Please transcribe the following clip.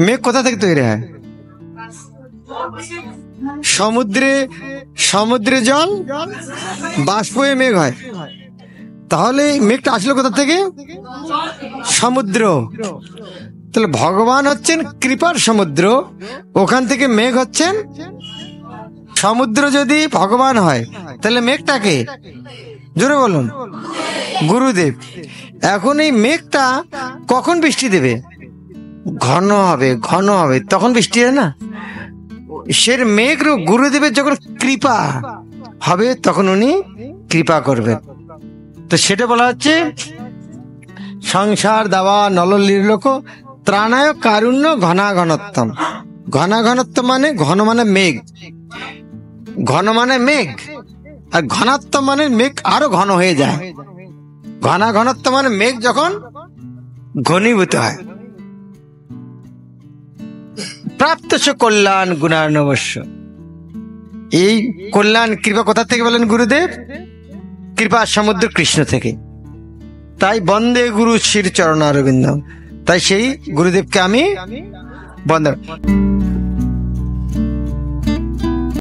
মেঘ কোথা থেকে তৈরি হয়? সমুদ্রে জল বাষ্প হয়ে মেঘ হয়। তাহলে মেঘটা আসলো কোথা থেকে? সমুদ্র। তাহলে ভগবান হচ্ছেন কৃপার সমুদ্র, ওখান থেকে মেঘ হচ্ছেন সমুদ্র। যদি ভগবান হয় তাহলে মেঘটাকে, জোরে বলুন, গুরুদেব। এখন এই মেঘটা কখন বৃষ্টি দেবে? ঘন হবে তখন বৃষ্টি হয় না? সে মেঘ গুরুদেবের যখন কৃপা হবে তখন উনি কৃপা করবেন। তো সেটা বলা হচ্ছে সংসার দাওয়া নললীলোক ত্রাণায় কারুণ্য ঘনাঘনত্তম। ঘনাঘনত্ব মানে ঘন মানে মেঘ, ঘন মানে মেঘ, আর ঘনত্ব মানে মেঘ আরো ঘন হয়ে যায়। ঘনাঘনত্ব মানে মেঘ যখন ঘনীভূত হয়। প্রাপ্ত কল্যাণ গুণার্ণবস্য। এই কল্যাণ কৃপা কোথা থেকে বলেন গুরুদেব? কৃপা সমুদ্র কৃষ্ণ থেকে। তাই বন্দে গুরু শ্রী চরণারবিন্দ। তাই সেই গুরুদেবকে আমি বন্দে।